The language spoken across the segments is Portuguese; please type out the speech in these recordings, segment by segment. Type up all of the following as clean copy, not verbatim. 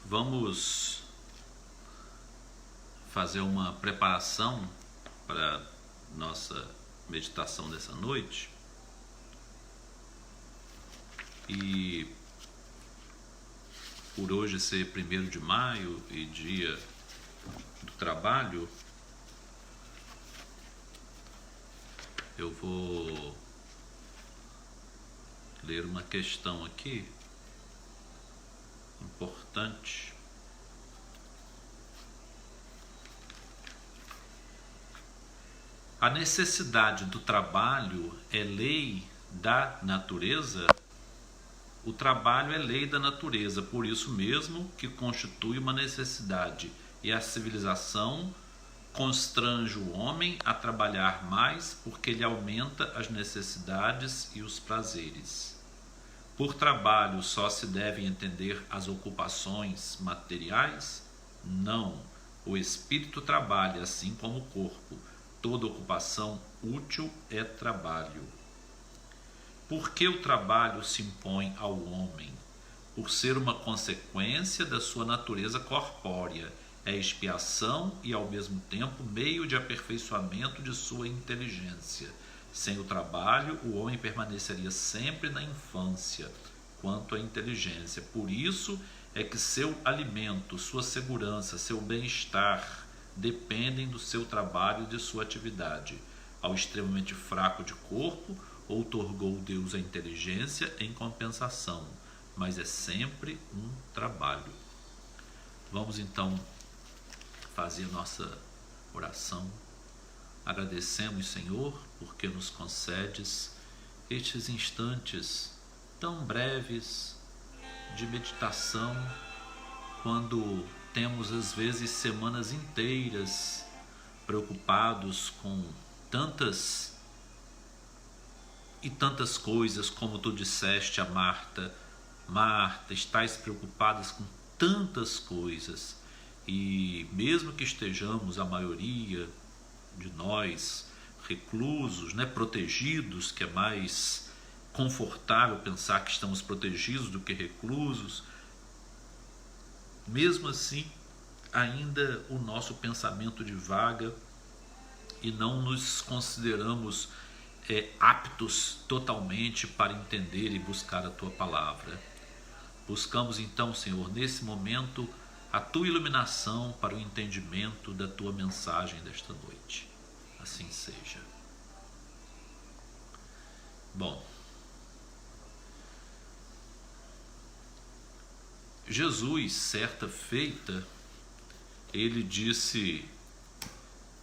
Vamos fazer uma preparação para nossa meditação dessa noite. E por hoje ser 1º de maio e dia do trabalho, eu vou ler uma questão aqui importante. A necessidade do trabalho é lei da natureza? O trabalho é lei da natureza, por isso mesmo que constitui uma necessidade, e a civilização constrange o homem a trabalhar mais porque ele aumenta as necessidades e os prazeres. Por trabalho só se devem entender as ocupações materiais? Não. O espírito trabalha assim como o corpo. Toda ocupação útil é trabalho. Por que o trabalho se impõe ao homem? Por ser uma consequência da sua natureza corpórea. É expiação e, ao mesmo tempo, meio de aperfeiçoamento de sua inteligência. Sem o trabalho, o homem permaneceria sempre na infância, quanto à inteligência. Por isso é que seu alimento, sua segurança, seu bem-estar dependem do seu trabalho e de sua atividade. Ao extremamente fraco de corpo, outorgou Deus a inteligência em compensação, mas é sempre um trabalho. Vamos então fazer nossa oração. Agradecemos, Senhor, porque nos concedes estes instantes tão breves de meditação, quando temos às vezes semanas inteiras preocupados com tantas coisas, como tu disseste a Marta: Marta, estais preocupadas com tantas coisas. E mesmo que estejamos, a maioria de nós, reclusos, protegidos, que é mais confortável pensar que estamos protegidos do que reclusos, mesmo assim, ainda o nosso pensamento divaga e não nos consideramos aptos totalmente para entender e buscar a Tua palavra. Buscamos então, Senhor, nesse momento, a Tua iluminação para o entendimento da Tua mensagem desta noite. Assim seja. Bom, Jesus, certa feita, ele disse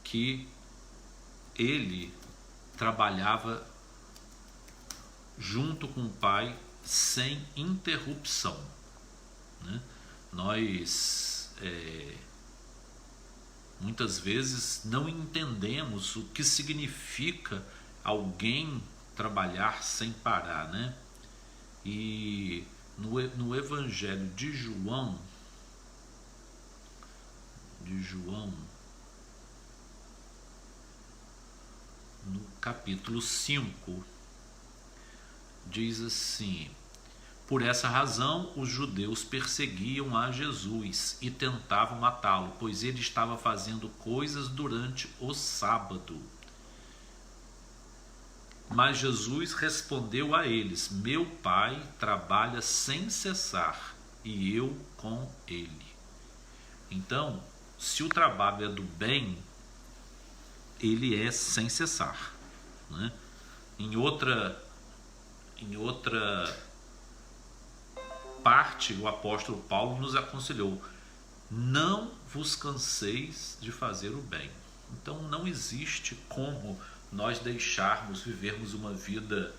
que ele trabalhava junto com o Pai sem interrupção, Nós muitas vezes não entendemos o que significa alguém trabalhar sem parar, E no Evangelho de João, no capítulo 5, diz assim: por essa razão os judeus perseguiam a Jesus e tentavam matá-lo, pois ele estava fazendo coisas durante o sábado. Mas Jesus respondeu a eles: meu Pai trabalha sem cessar e eu com ele. Então, se o trabalho é do bem, ele é sem cessar, Em outra parte, o apóstolo Paulo nos aconselhou: não vos canseis de fazer o bem. Então não existe como nós vivermos uma vida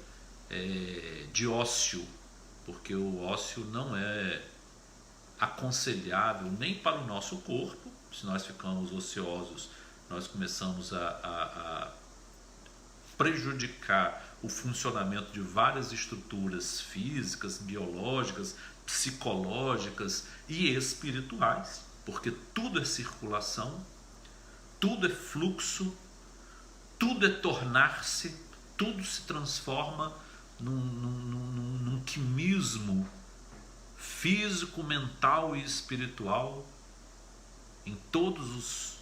de ócio, porque o ócio não é aconselhável nem para o nosso corpo. Se nós ficamos ociosos, nós começamos a prejudicar o funcionamento de várias estruturas físicas, biológicas, psicológicas e espirituais, porque tudo é circulação, tudo é fluxo, tudo é tornar-se, tudo se transforma num quimismo físico, mental e espiritual, em todos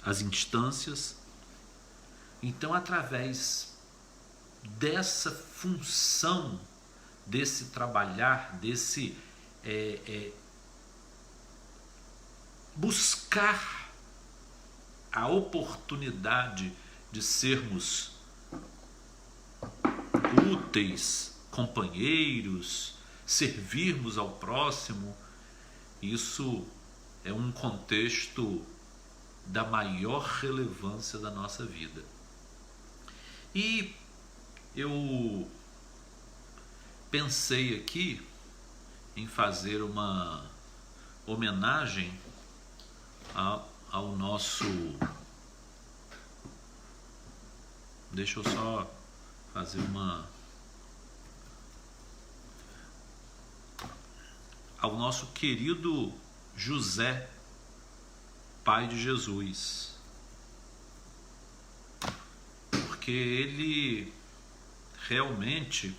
as instâncias. Então, através dessa função, desse trabalhar, desse buscar a oportunidade de sermos úteis, companheiros, servirmos ao próximo, isso é um contexto da maior relevância da nossa vida. E eu pensei aqui em fazer uma homenagem ao nosso... Deixa eu só fazer ao nosso querido José, pai de Jesus, porque ele realmente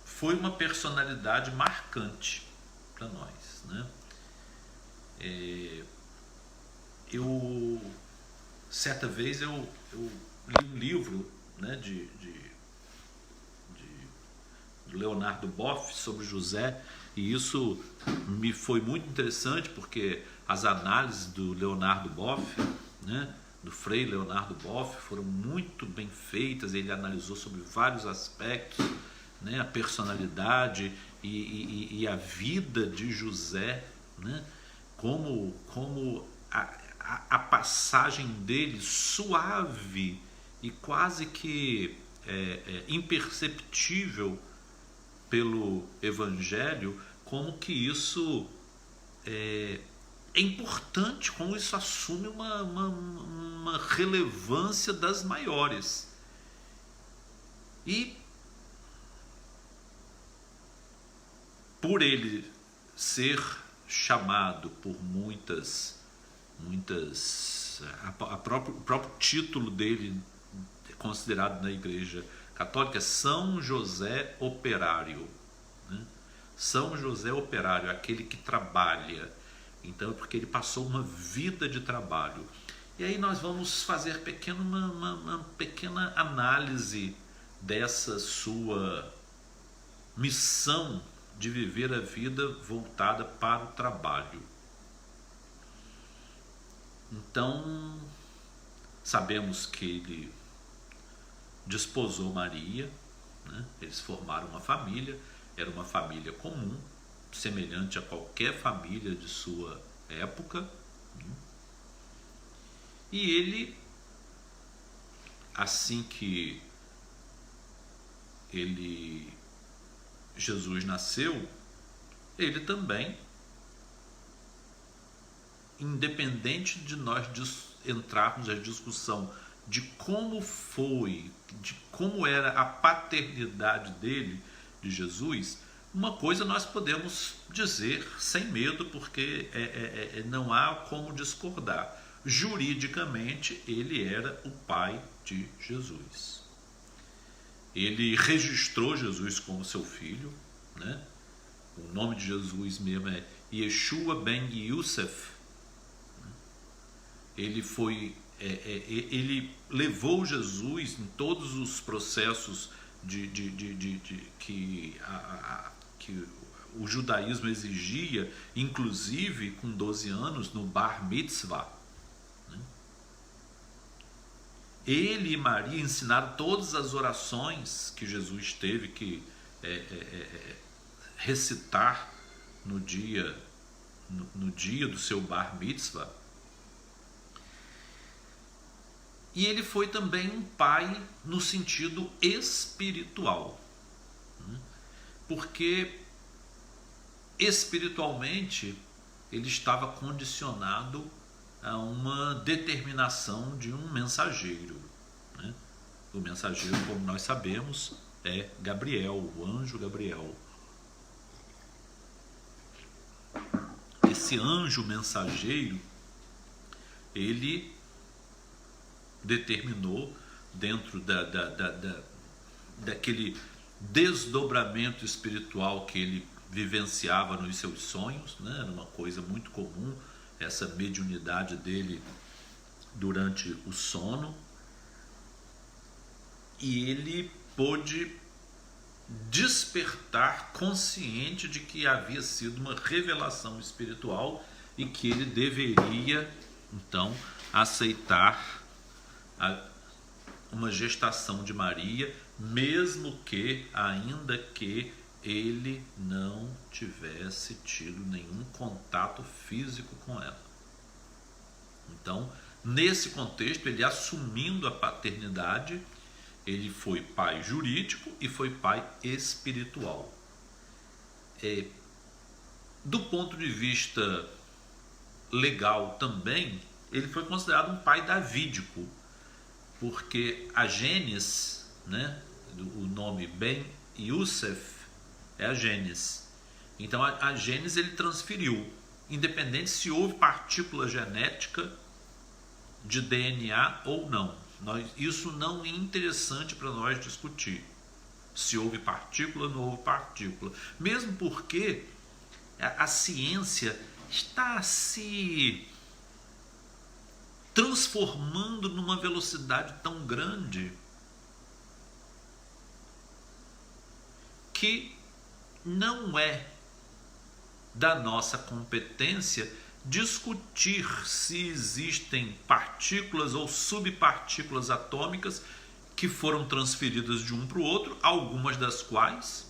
foi uma personalidade marcante para nós, né? Certa vez eu li um livro, né, de Leonardo Boff sobre José, e isso me foi muito interessante, porque as análises do Leonardo Boff, né, do Frei Leonardo Boff, foram muito bem feitas. Ele analisou sobre vários aspectos, né, a personalidade e a vida de José, né, como a passagem dele suave e quase que imperceptível pelo Evangelho, como que isso é importante, como isso assume uma relevância das maiores. E por ele ser chamado por muitas o próprio título dele é considerado na Igreja Católica São José Operário, né? São José Operário, aquele que trabalha. Então é porque ele passou uma vida de trabalho. E aí nós vamos fazer uma pequena análise dessa sua missão de viver a vida voltada para o trabalho. Então, sabemos que ele desposou Maria, né? Eles formaram uma família, era uma família comum, semelhante a qualquer família de sua época, né? E ele, assim que Jesus nasceu, ele também, independente de nós entrarmos na discussão de como foi, de como era a paternidade dele, de Jesus, uma coisa nós podemos dizer sem medo, porque não há como discordar. Juridicamente, ele era o pai de Jesus. Ele registrou Jesus como seu filho, né? O nome de Jesus mesmo é Yeshua ben Yosef. Ele levou Jesus em todos os processos que o judaísmo exigia, inclusive com 12 anos no Bar Mitzvah. Ele e Maria ensinaram todas as orações que Jesus teve que recitar no dia do seu Bar Mitzvah. E ele foi também um pai no sentido espiritual, porque espiritualmente ele estava condicionado a uma determinação de um mensageiro, né? O mensageiro, como nós sabemos, é Gabriel, o anjo Gabriel. Esse anjo mensageiro, ele determinou dentro daquele desdobramento espiritual que ele vivenciava nos seus sonhos, né? Era uma coisa muito comum essa mediunidade dele durante o sono, e ele pôde despertar consciente de que havia sido uma revelação espiritual e que ele deveria então aceitar uma gestação de Maria, mesmo que, ainda que ele não tivesse tido nenhum contato físico com ela. Então, nesse contexto, ele assumindo a paternidade, ele foi pai jurídico e foi pai espiritual. Do ponto de vista legal também, ele foi considerado um pai davídico, porque a Gênesis, né, o nome Ben Yosef é a Gênesis. Então a Gênesis ele transferiu, independente se houve partícula genética de DNA ou não. Isso não é interessante para nós discutir. Se houve partícula ou não houve partícula. Mesmo porque a ciência está se transformando numa velocidade tão grande que não é da nossa competência discutir se existem partículas ou subpartículas atômicas que foram transferidas de um para o outro, algumas das quais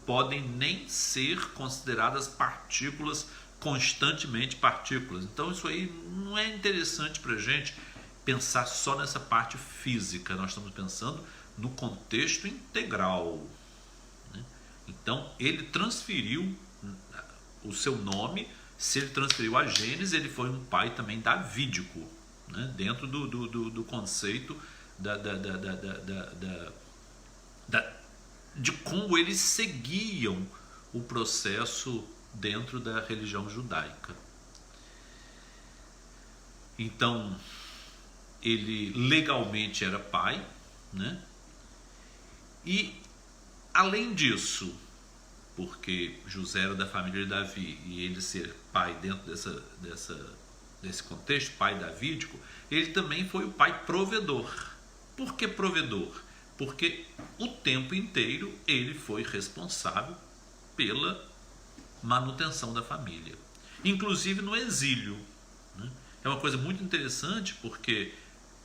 podem nem ser consideradas partículas, constantemente partículas. Então isso aí não é interessante para a gente pensar só nessa parte física, nós estamos pensando no contexto integral, né? Então ele transferiu o seu nome. Se ele transferiu a Gênesis, ele foi um pai também davídico, né? Dentro do conceito de como eles seguiam o processo dentro da religião judaica. Então, ele legalmente era pai, né? E, além disso, porque José era da família de Davi e ele ser pai dentro desse contexto, pai davídico, ele também foi o pai provedor. Por que provedor? Porque o tempo inteiro ele foi responsável pela manutenção da família, inclusive no exílio, né? É uma coisa muito interessante porque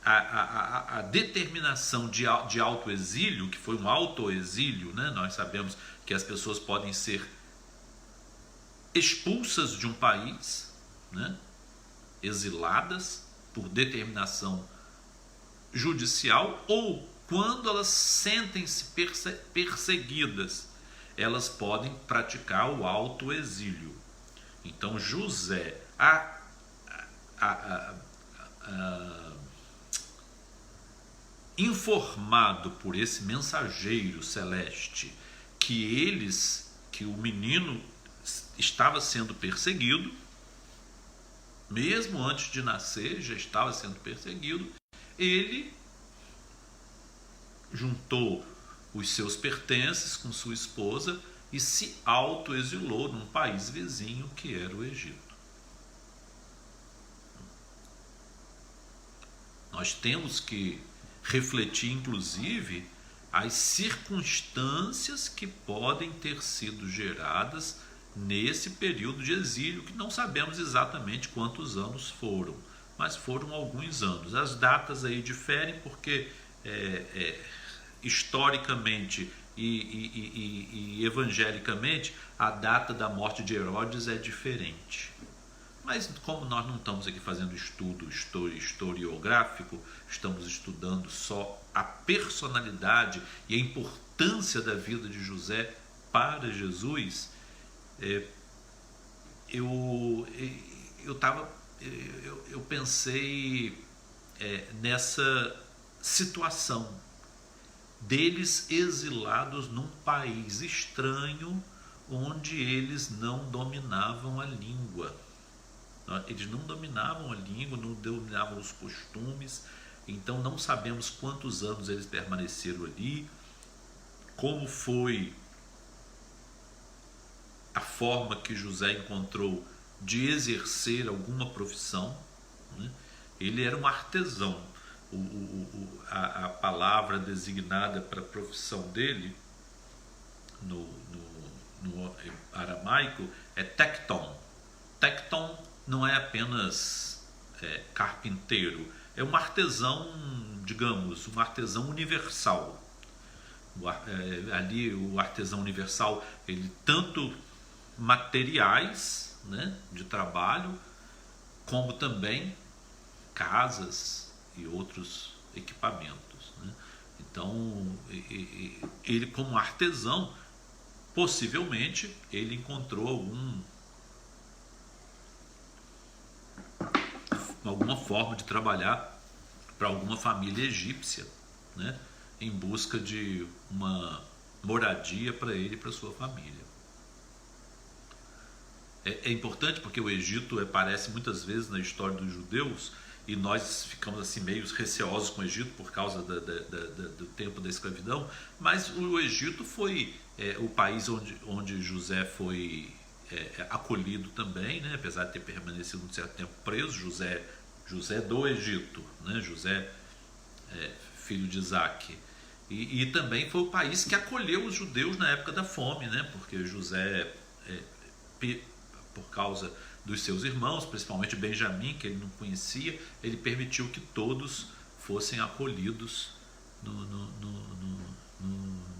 a determinação de autoexílio, que foi um autoexílio, né? Nós sabemos que as pessoas podem ser expulsas de um país, né? Exiladas por determinação judicial, ou quando elas sentem-se perseguidas, elas podem praticar o autoexílio. Então José, informado por esse mensageiro celeste que o menino estava sendo perseguido, mesmo antes de nascer já estava sendo perseguido, ele juntou os seus pertences com sua esposa e se autoexilou num país vizinho que era o Egito. Nós temos que refletir, inclusive, as circunstâncias que podem ter sido geradas nesse período de exílio, que não sabemos exatamente quantos anos foram, mas foram alguns anos. As datas aí diferem porque historicamente e evangelicamente a data da morte de Herodes é diferente. Mas como nós não estamos aqui fazendo estudo historiográfico, estamos estudando só a personalidade e a importância da vida de José para Jesus, eu pensei nessa situação deles exilados num país estranho onde eles não dominavam a língua. Eles não dominavam a língua, não dominavam os costumes, Então não sabemos quantos anos eles permaneceram ali, como foi a forma que José encontrou de exercer alguma profissão, né? Ele era um artesão. A palavra designada para a profissão dele no aramaico é tecton. Tecton não é apenas carpinteiro, é um artesão, digamos, um artesão universal. Ali o artesão universal, ele tanto materiais, né, de trabalho, como também casas e outros equipamentos, né? Então ele, como artesão, possivelmente ele encontrou alguma forma de trabalhar para alguma família egípcia, né, em busca de uma moradia para ele e para sua família. É importante porque o Egito aparece muitas vezes na história dos judeus e nós ficamos assim meio receosos com o Egito por causa do tempo da escravidão, mas o Egito foi o país onde José foi acolhido também, né? Apesar de ter permanecido um certo tempo preso. José do Egito, né? José, filho de Isaac. E também foi o país que acolheu os judeus na época da fome, né? Porque José, por causa dos seus irmãos, principalmente Benjamim, que ele não conhecia, ele permitiu que todos fossem acolhidos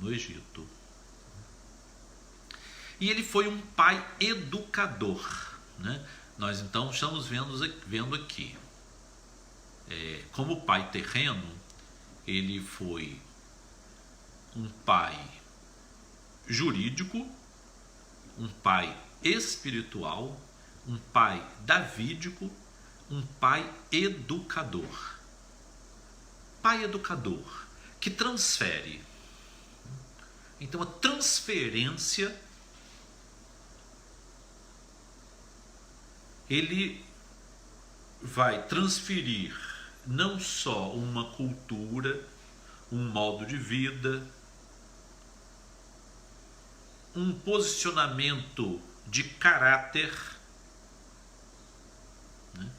no Egito. E ele foi um pai educador, né? Nós então estamos vendo aqui, como pai terreno, ele foi um pai jurídico, um pai espiritual, um pai davídico, um pai educador. Pai educador, que transfere. Então a transferência, ele vai transferir não só uma cultura, um modo de vida, um posicionamento de caráter, né?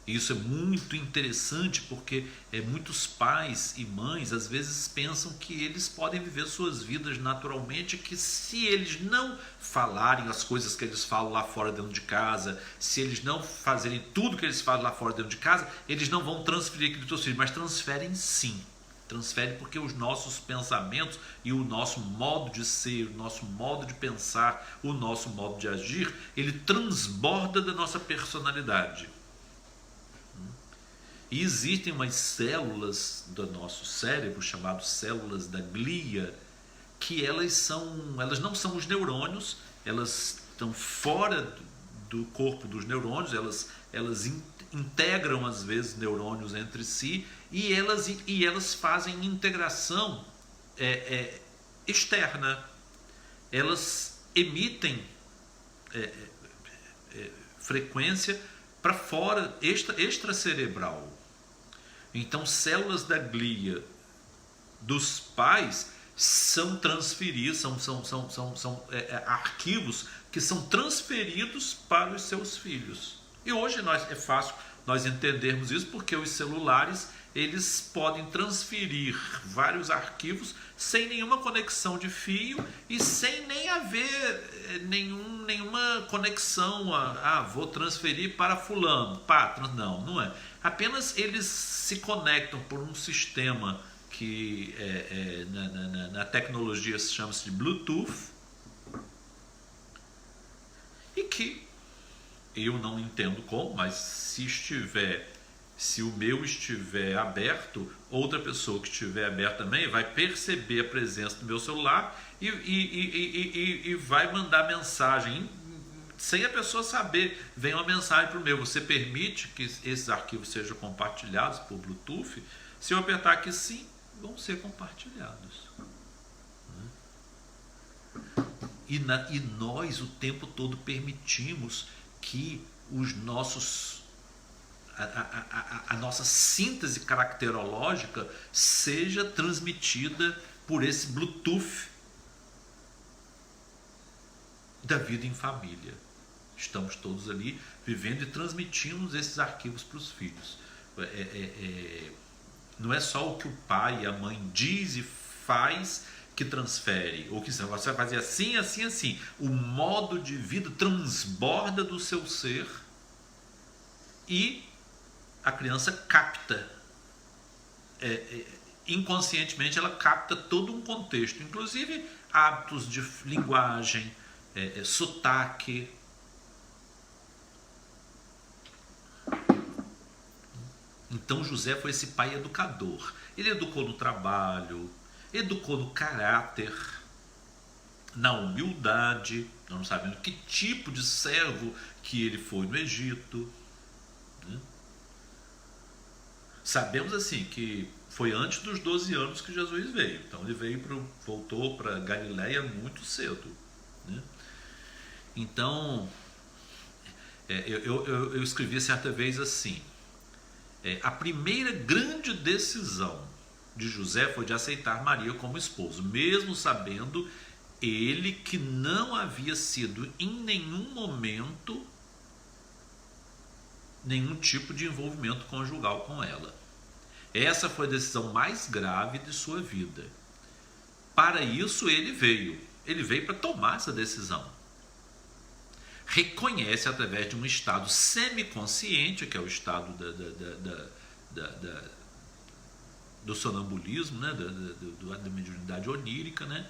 Isso é muito interessante porque muitos pais e mães às vezes pensam que eles podem viver suas vidas naturalmente, que se eles não falarem as coisas que eles falam lá fora dentro de casa, se eles não fazerem tudo que eles falam lá fora dentro de casa, eles não vão transferir aquilo para os seus filhos, mas transferem sim. Transfere porque os nossos pensamentos e o nosso modo de ser, o nosso modo de pensar, o nosso modo de agir, ele transborda da nossa personalidade. E existem umas células do nosso cérebro, chamadas células da glia, que elas não são os neurônios, elas estão fora do corpo dos neurônios, elas integram às vezes neurônios entre si, e elas fazem integração externa. Elas emitem frequência para fora, extracerebral. Então células da glia dos pais são transferidos, são arquivos que são transferidos para os seus filhos. E hoje é fácil nós entendermos isso porque os celulares, eles podem transferir vários arquivos sem nenhuma conexão de fio e sem nem haver nenhuma conexão vou transferir para fulano, não é. Apenas eles se conectam por um sistema que na tecnologia se chama-se de Bluetooth, e que eu não entendo como, mas se o meu estiver aberto, outra pessoa que estiver aberta também vai perceber a presença do meu celular e vai mandar mensagem sem a pessoa saber. Vem uma mensagem para o meu: você permite que esses arquivos sejam compartilhados por Bluetooth? Se eu apertar aqui sim, vão ser compartilhados. E nós o tempo todo permitimos que a nossa síntese caracterológica seja transmitida por esse Bluetooth da vida em família. Estamos todos ali vivendo e transmitindo esses arquivos para os filhos. Não é só o que o pai e a mãe diz e faz que transfere, ou que você vai fazer assim, assim, assim. O modo de vida transborda do seu ser e a criança capta. Inconscientemente ela capta todo um contexto, inclusive hábitos de linguagem, sotaque. Então José foi esse pai educador. Ele educou no trabalho, educou no caráter, na humildade. Nós não sabemos que tipo de servo que ele foi no Egito, né? Sabemos assim que foi antes dos 12 anos que Jesus veio. Então ele voltou para Galiléia muito cedo, né? Então eu escrevi certa vez assim: a primeira grande decisão de José foi de aceitar Maria como esposo, mesmo sabendo ele que não havia sido em nenhum momento nenhum tipo de envolvimento conjugal com ela. Essa foi a decisão mais grave de sua vida. Para isso ele veio para tomar essa decisão. Reconhece através de um estado semiconsciente, que é o estado do sonambulismo, né? da mediunidade onírica, né?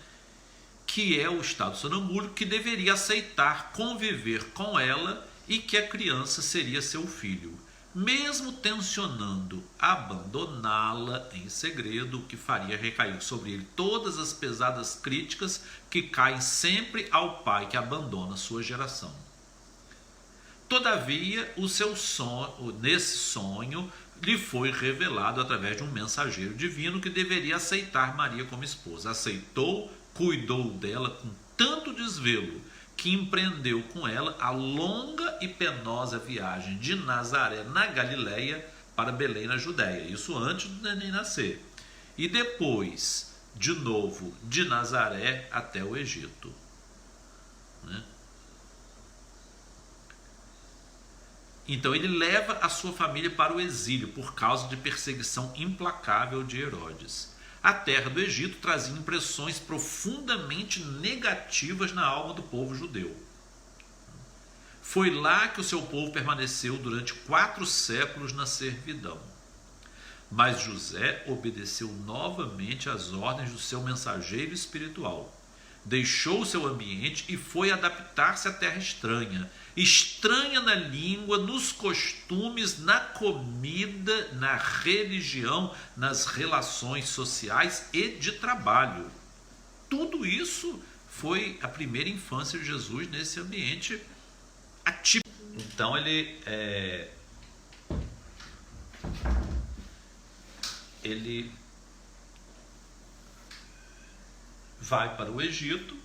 Que é o estado sonambúlico, que deveria aceitar conviver com ela e que a criança seria seu filho, mesmo tensionando abandoná-la em segredo, o que faria recair sobre ele todas as pesadas críticas que caem sempre ao pai que abandona sua geração. Todavia, o seu sonho, nesse sonho, lhe foi revelado através de um mensageiro divino que deveria aceitar Maria como esposa. Aceitou, cuidou dela com tanto desvelo que empreendeu com ela a longa e penosa viagem de Nazaré, na Galiléia, para Belém, na Judéia. Isso antes do neném nascer. E depois, de novo, de Nazaré até o Egito, né? Então ele leva a sua família para o exílio por causa de perseguição implacável de Herodes. A terra do Egito trazia impressões profundamente negativas na alma do povo judeu. Foi lá que o seu povo permaneceu durante 4 séculos na servidão. Mas José obedeceu novamente às ordens do seu mensageiro espiritual. Deixou o seu ambiente e foi adaptar-se à terra estranha. Estranha na língua, nos costumes, na comida, na religião, nas relações sociais e de trabalho. Tudo isso foi a primeira infância de Jesus nesse ambiente atípico. Então ele vai para o Egito,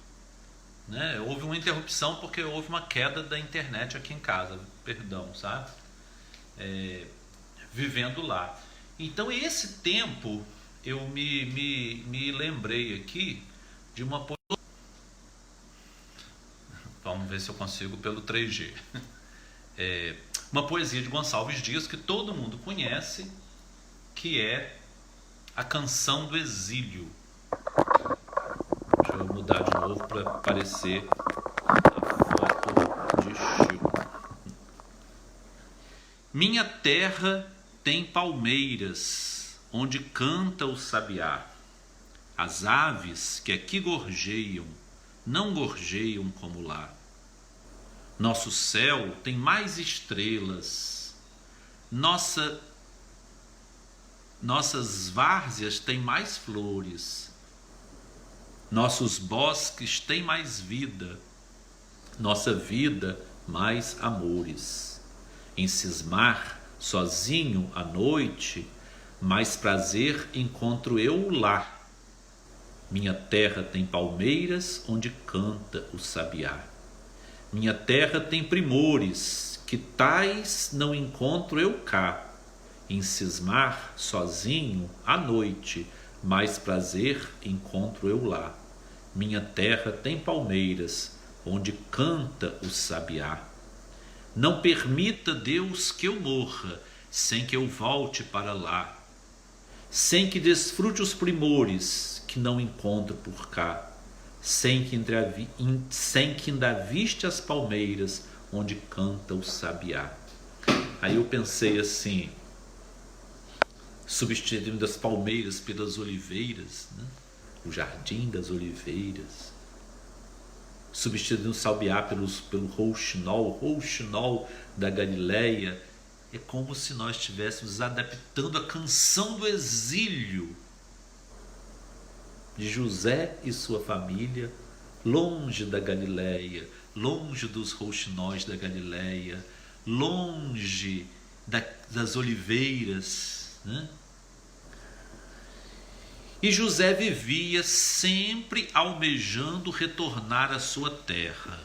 né? Houve uma interrupção porque houve uma queda da internet aqui em casa, perdão, sabe? Vivendo lá. Então esse tempo eu me lembrei aqui de uma... Vamos ver se eu consigo pelo 3G. Uma poesia de Gonçalves Dias que todo mundo conhece, que é a Canção do Exílio. Deixa eu mudar de novo para aparecer a foto de Chico. Minha terra tem palmeiras, onde canta o sabiá. As aves que aqui gorjeiam, não gorjeiam como lá. Nosso céu tem mais estrelas. Nossas várzeas têm mais flores. Nossos bosques têm mais vida. Nossa vida mais amores. Em cismar, sozinho à noite, mais prazer encontro eu lá. Minha terra tem palmeiras onde canta o sabiá. Minha terra tem primores que tais não encontro eu cá, em cismar sozinho à noite, mais prazer encontro eu lá. Minha terra tem palmeiras, onde canta o sabiá. Não permita, Deus, que eu morra, sem que eu volte para lá, sem que desfrute os primores que não encontro por cá, sem que ainda viste as palmeiras, onde canta o sabiá. Aí eu pensei assim, substituindo as palmeiras pelas oliveiras, né? O jardim das oliveiras, substituindo o sabiá pelo rouxinol da Galileia. É como se nós estivéssemos adaptando a canção do exílio de José e sua família, longe da Galileia, longe dos rouxinóis da Galileia, longe das oliveiras, né? E José vivia sempre almejando retornar à sua terra.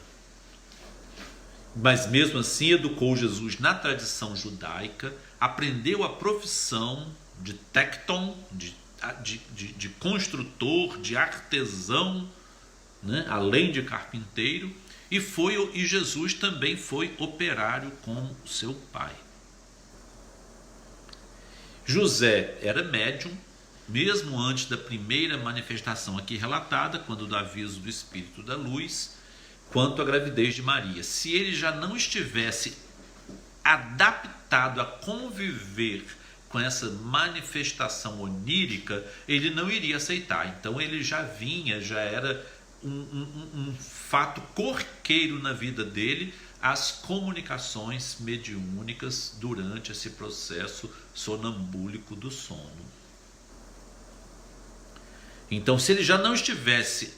Mas mesmo assim educou Jesus na tradição judaica, aprendeu a profissão de tecton, de construtor, de artesão, né? Além de carpinteiro, e Jesus também foi operário como seu pai. José era médium, mesmo antes da primeira manifestação aqui relatada, quando do aviso do Espírito da Luz, quanto à gravidez de Maria. Se ele já não estivesse adaptado a conviver com essa manifestação onírica, ele não iria aceitar. Então ele já era um fato corriqueiro na vida dele, as comunicações mediúnicas durante esse processo sonambúlico do sono. Então, se ele já não estivesse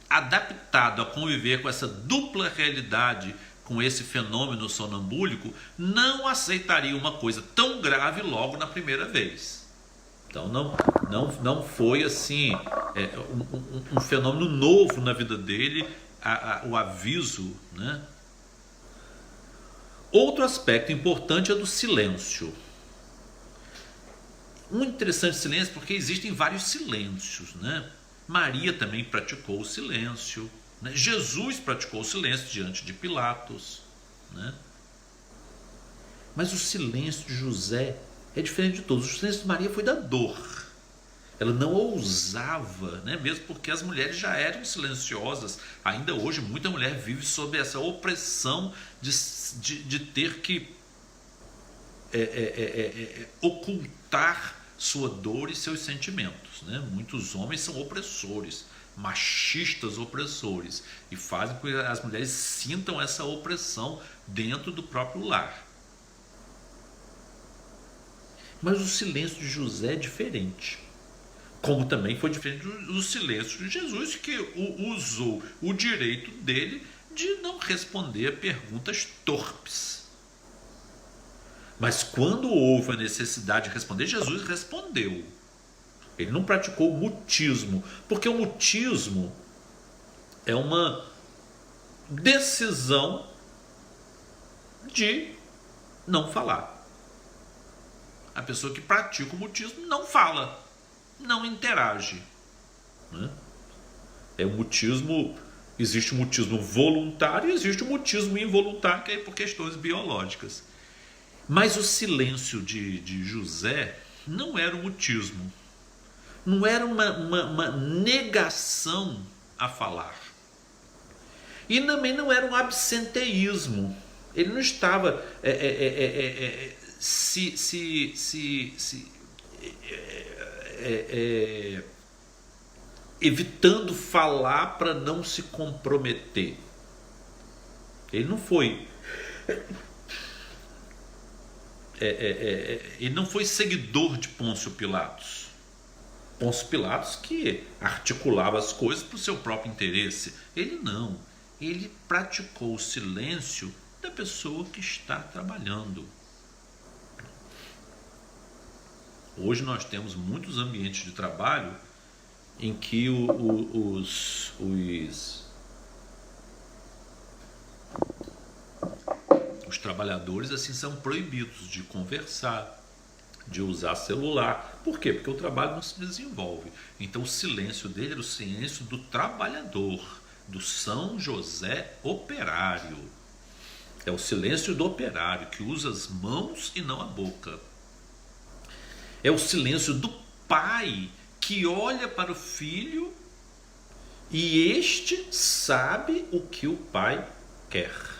adaptado a conviver com essa dupla realidade, com esse fenômeno sonambúlico, não aceitaria uma coisa tão grave logo na primeira vez. Então não foi assim um fenômeno novo na vida dele, o aviso, né? Outro aspecto importante é do silêncio. Muito interessante silêncio, porque existem vários silêncios, né? Maria também praticou o silêncio, né? Jesus praticou o silêncio diante de Pilatos, né? Mas o silêncio de José é diferente de todos. O silêncio de Maria foi da dor. Ela não ousava, né? Mesmo porque as mulheres já eram silenciosas. Ainda hoje muita mulher vive sob essa opressão de ter que ocultar sua dor e seus sentimentos, né? Muitos homens são opressores, machistas opressores, e fazem com que as mulheres sintam essa opressão dentro do próprio lar. Mas o silêncio de José é diferente, como também foi diferente do silêncio de Jesus, que usou o direito dele de não responder a perguntas torpes. Mas quando houve a necessidade de responder, Jesus respondeu. Ele não praticou o mutismo, porque o mutismo é uma decisão de não falar. A pessoa que pratica o mutismo não fala, não interage, né? É o mutismo. Existe o mutismo voluntário e existe o mutismo involuntário, que é por questões biológicas. Mas o silêncio de José não era um mutismo, não era uma negação a falar, e também não era um absenteísmo. Ele não estava evitando falar para não se comprometer. Ele não foi ele não foi seguidor de Pôncio Pilatos. Pôncio Pilatos que articulava as coisas para o seu próprio interesse. Ele não. Ele praticou o silêncio da pessoa que está trabalhando. Hoje nós temos muitos ambientes de trabalho em que os Os trabalhadores assim são proibidos de conversar, de usar celular. Por quê? Porque o trabalho não se desenvolve. Então o silêncio dele era o silêncio do trabalhador, do São José operário. É o silêncio do operário, que usa as mãos e não a boca. É o silêncio do pai, que olha para o filho e este sabe o que o pai quer.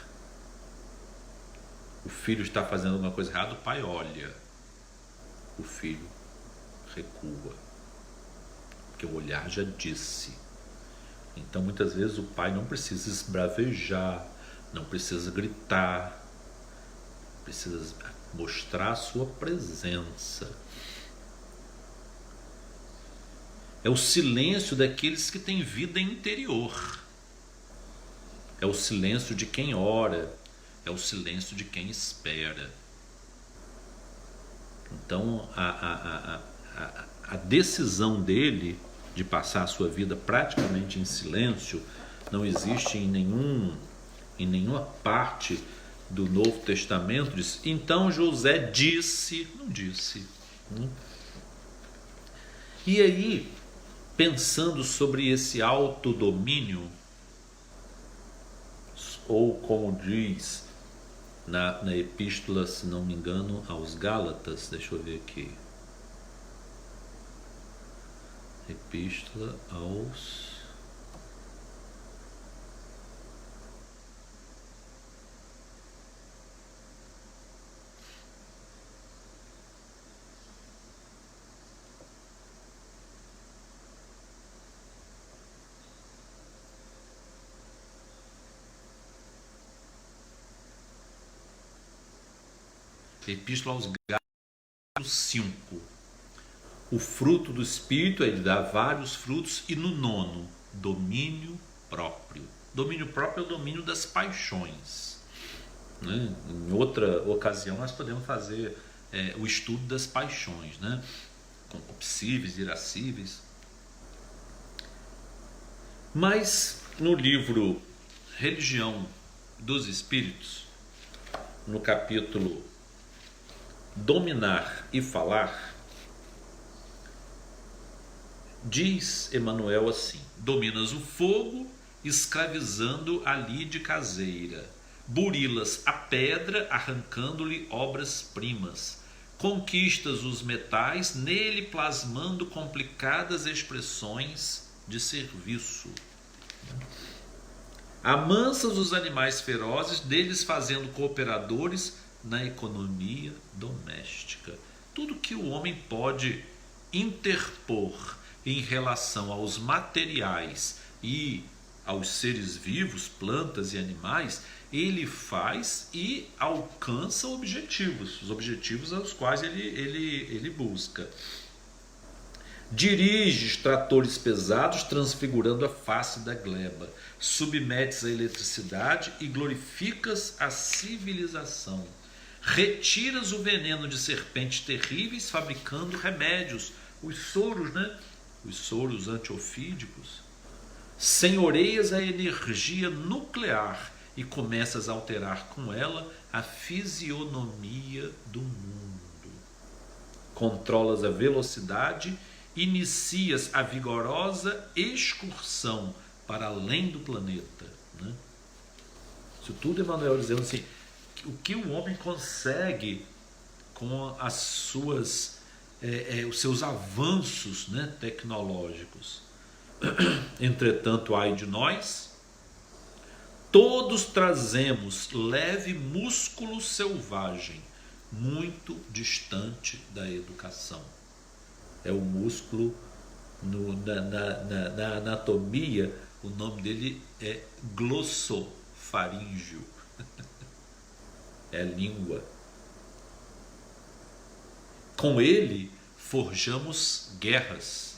O filho está fazendo alguma coisa errada, o pai olha. O filho recua, porque o olhar já disse. Então muitas vezes o pai não precisa esbravejar, não precisa gritar, precisa mostrar a sua presença. É o silêncio daqueles que têm vida interior. É o silêncio de quem ora, é o silêncio de quem espera. Então a decisão dele de passar a sua vida praticamente em silêncio não existe em nenhuma parte do Novo Testamento. Diz, então José disse, não disse. E aí, pensando sobre esse autodomínio, ou como diz na epístola, se não me engano, aos Gálatas, deixa eu ver aqui. Epístola aos... Epístola aos Gálatas 5. O fruto do Espírito, ele dá vários frutos. E no 9, domínio próprio. Domínio próprio é o domínio das paixões, né? Em outra ocasião nós podemos fazer o estudo das paixões, né? Concupiscíveis, irascíveis. Mas no livro Religião dos Espíritos, no capítulo Dominar e Falar, diz Emmanuel assim: dominas o fogo, escravizando a lide caseira, burilas a pedra, arrancando-lhe obras-primas, conquistas os metais, nele plasmando complicadas expressões de serviço. Amansas os animais ferozes, deles fazendo cooperadores na economia doméstica. Tudo que o homem pode interpor em relação aos materiais e aos seres vivos, plantas e animais, ele faz e alcança objetivos, os objetivos aos quais ele busca. Diriges tratores pesados, transfigurando a face da gleba, submetes a eletricidade e glorificas a civilização. Retiras o veneno de serpentes terríveis, fabricando remédios, os soros, né? Os soros antiofídicos. Senhoreias a energia nuclear e começas a alterar com ela a fisionomia do mundo. Controlas a velocidade, inicias a vigorosa excursão para além do planeta, né? Isso tudo Emmanuel dizendo assim, o que o homem consegue com as suas, os seus avanços, né, tecnológicos. Entretanto, ai de nós, todos trazemos leve músculo selvagem, muito distante da educação. É o músculo, na anatomia, o nome dele é glossofaríngeo. É a língua. Com ele forjamos guerras,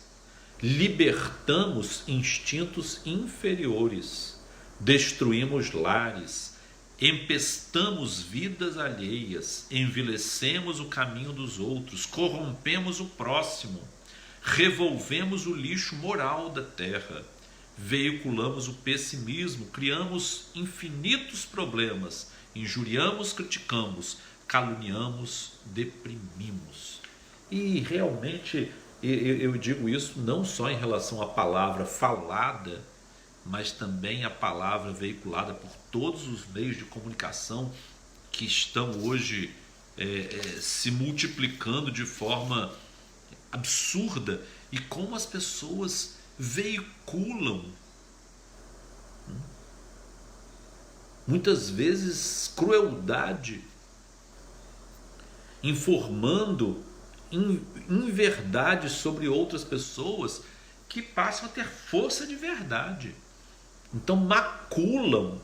libertamos instintos inferiores, destruímos lares, empestamos vidas alheias, envilecemos o caminho dos outros, corrompemos o próximo, revolvemos o lixo moral da terra, veiculamos o pessimismo, criamos infinitos problemas, injuriamos, criticamos, caluniamos, deprimimos. E realmente eu digo isso não só em relação à palavra falada, mas também a palavra veiculada por todos os meios de comunicação que estão hoje se multiplicando de forma absurda, e como as pessoas veiculam muitas vezes crueldade, informando inverdades sobre outras pessoas que passam a ter força de verdade. Então maculam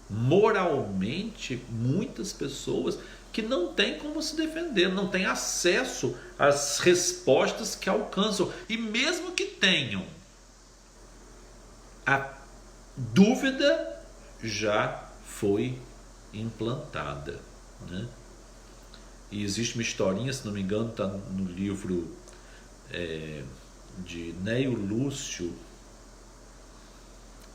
moralmente muitas pessoas que não têm como se defender, não têm acesso às respostas que alcançam. E mesmo que tenham, a dúvida já foi implantada, né? E existe uma historinha, se não me engano, está no livro de Neio Lúcio,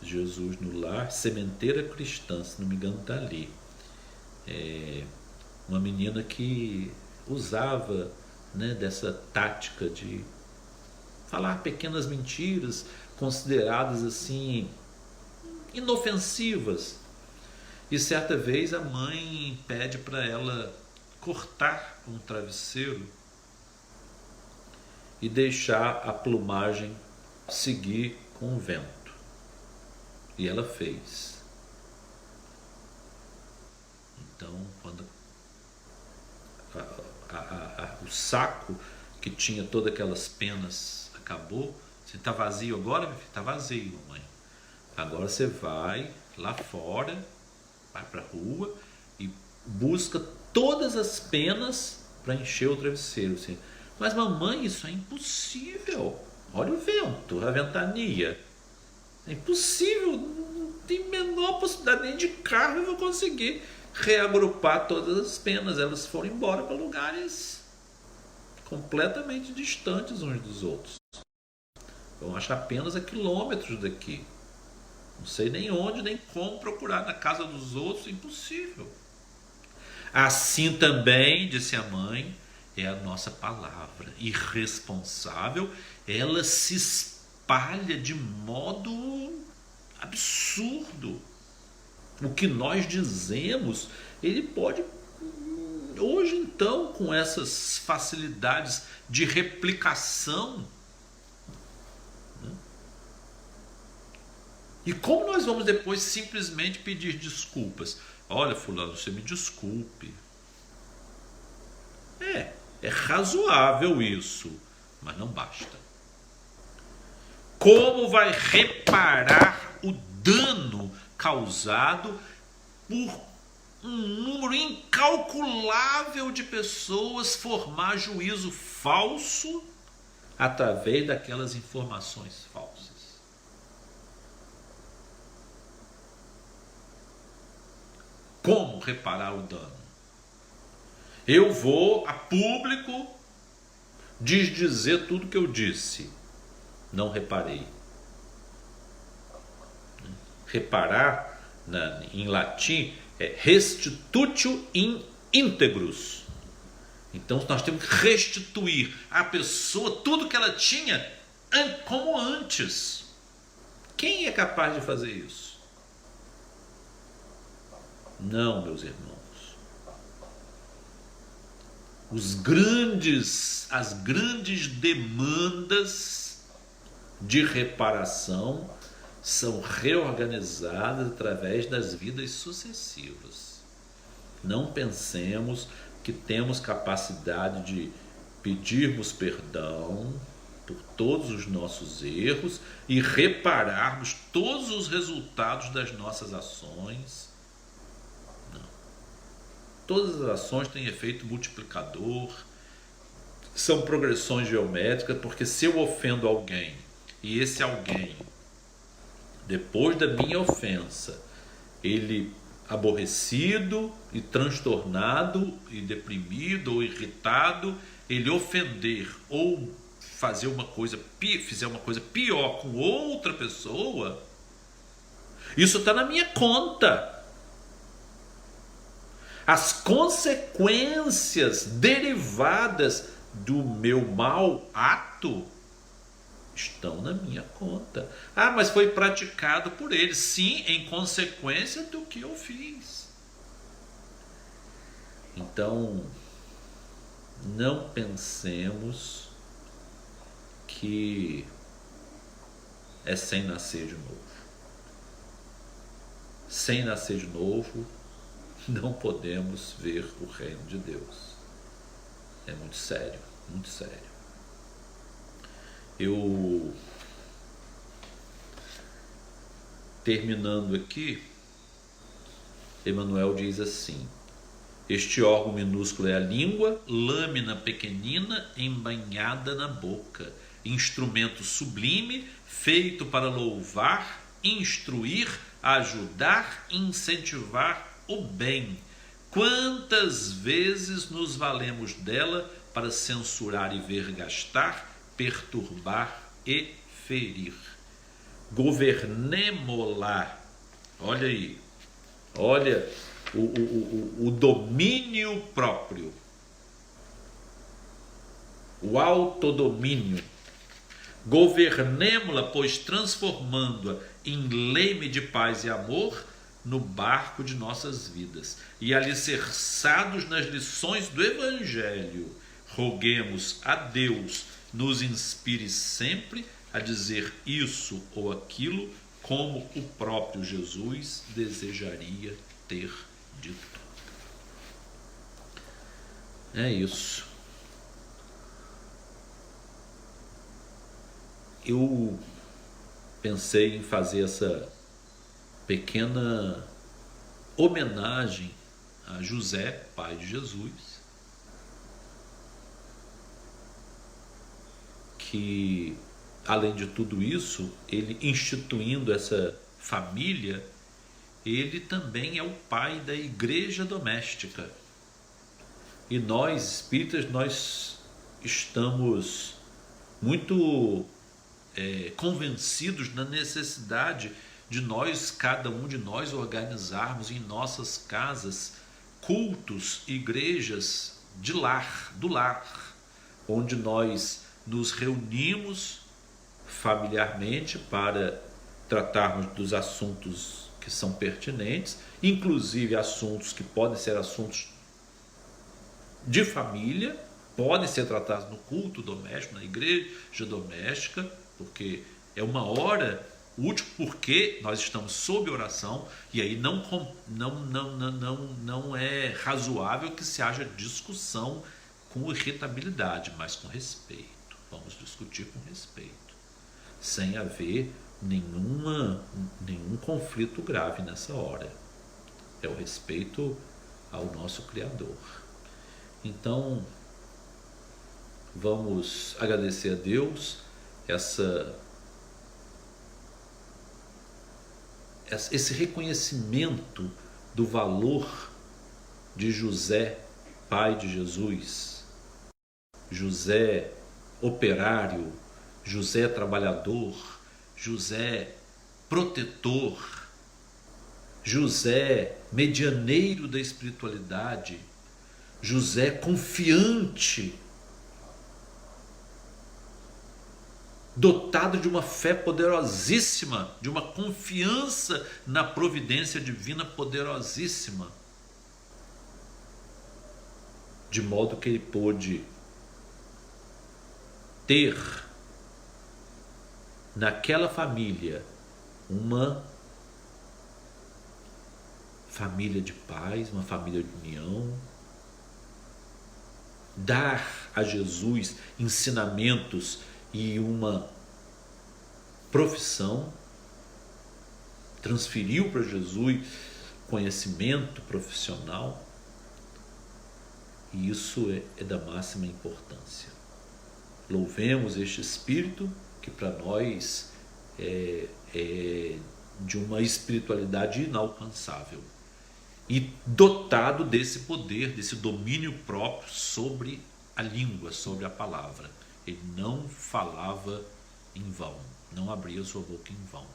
Jesus no Lar, Sementeira Cristã, se não me engano está ali. Uma menina que usava, né, dessa tática de falar pequenas mentiras consideradas assim inofensivas. E certa vez a mãe pede para ela cortar um travesseiro e deixar a plumagem seguir com o vento. E ela fez. Então, quando o saco que tinha todas aquelas penas acabou, você está vazio agora, meu filho? Está vazio, mamãe. Agora você vai lá fora, vai para a rua e busca todas as penas para encher o travesseiro. Assim. Mas mamãe, isso é impossível. Olha o vento, a ventania. É impossível, não tem a menor possibilidade, nem de carro eu vou conseguir reagrupar todas as penas. Elas foram embora para lugares completamente distantes uns dos outros. Vão achar penas a quilômetros daqui. Não sei nem onde, nem como procurar na casa dos outros, impossível. Assim também, disse a mãe, é a nossa palavra irresponsável, ela se espalha de modo absurdo. O que nós dizemos, ele pode, hoje então, com essas facilidades de replicação, né? E como nós vamos depois simplesmente pedir desculpas? Olha, fulano, você me desculpe. É razoável isso, mas não basta. Como vai reparar o dano causado por um número incalculável de pessoas formar juízo falso através daquelas informações falsas? Como reparar o dano? Eu vou a público desdizer tudo que eu disse. Não reparei. Reparar, em latim, é restitutio in integros. Então nós temos que restituir à pessoa tudo que ela tinha como antes. Quem é capaz de fazer isso? Não, meus irmãos. As grandes demandas de reparação são reorganizadas através das vidas sucessivas. Não pensemos que temos capacidade de pedirmos perdão por todos os nossos erros e repararmos todos os resultados das nossas ações. Não. Todas as ações têm efeito multiplicador, são progressões geométricas, porque se eu ofendo alguém e esse alguém, depois da minha ofensa, ele aborrecido e transtornado e deprimido ou irritado, ele ofender ou fizer uma coisa pior com outra pessoa, isso está na minha conta. As consequências derivadas do meu mau ato estão na minha conta. Ah, mas foi praticado por eles. Sim, em consequência do que eu fiz. Então, não pensemos que é sem nascer de novo. Sem nascer de novo, não podemos ver o reino de Deus. É muito sério, muito sério. Eu, terminando aqui, Emmanuel diz assim: este órgão minúsculo é a língua, lâmina pequenina embanhada na boca, instrumento sublime, feito para louvar, instruir, ajudar, incentivar o bem. Quantas vezes nos valemos dela para censurar e vergastar, perturbar e ferir? Governemo-la. Olha aí, olha o domínio próprio, o autodomínio. Governemo-la, pois transformando-a em leme de paz e amor no barco de nossas vidas, e alicerçados nas lições do Evangelho, roguemos a Deus nos inspire sempre a dizer isso ou aquilo como o próprio Jesus desejaria ter dito. É isso. Eu pensei em fazer essa pequena homenagem a José, pai de Jesus, que, além de tudo isso, ele instituindo essa família, ele também é o pai da igreja doméstica. E nós, espíritas, nós estamos muito convencidos da necessidade de nós, cada um de nós, organizarmos em nossas casas cultos, igrejas de lar, do lar, onde nós nos reunimos familiarmente para tratarmos dos assuntos que são pertinentes, inclusive assuntos que podem ser assuntos de família, podem ser tratados no culto doméstico, na igreja doméstica, porque é uma hora útil, porque nós estamos sob oração, e aí não é razoável que se haja discussão com irritabilidade, mas com respeito. Vamos discutir com respeito, sem haver nenhum conflito grave nessa hora. É o respeito ao nosso Criador. Então, vamos agradecer a Deus esse reconhecimento do valor de José, pai de Jesus, José operário, José trabalhador, José protetor, José medianeiro da espiritualidade, José confiante, dotado de uma fé poderosíssima, de uma confiança na providência divina poderosíssima, de modo que ele pôde ter naquela família uma família de paz, uma família de união, dar a Jesus ensinamentos e uma profissão, transferiu para Jesus conhecimento profissional, e isso é da máxima importância. Louvemos este Espírito que para nós é de uma espiritualidade inalcançável e dotado desse poder, desse domínio próprio sobre a língua, sobre a palavra. Ele não falava em vão, não abria sua boca em vão.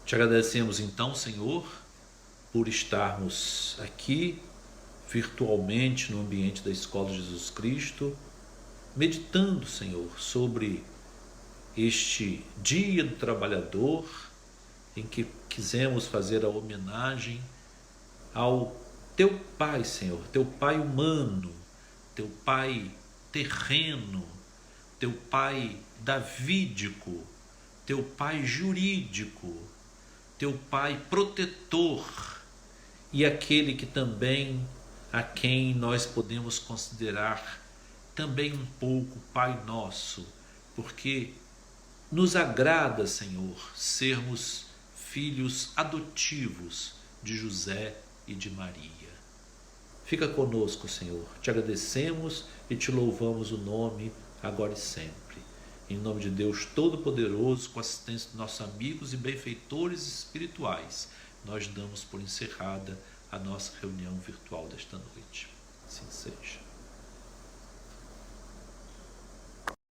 Te agradecemos então, Senhor, por estarmos aqui virtualmente no ambiente da Escola de Jesus Cristo, meditando, Senhor, sobre este Dia do Trabalhador, em que quisemos fazer a homenagem ao Teu Pai, Senhor, Teu Pai humano, Teu Pai terreno, Teu Pai davídico, Teu Pai jurídico, Teu Pai protetor e aquele que também, a quem nós podemos considerar também um pouco Pai nosso, porque nos agrada, Senhor, sermos filhos adotivos de José e de Maria. Fica conosco, Senhor. Te agradecemos e te louvamos o nome agora e sempre. Em nome de Deus Todo-Poderoso, com a assistência de nossos amigos e benfeitores espirituais, nós damos por encerrada a nossa reunião virtual desta noite. Assim seja.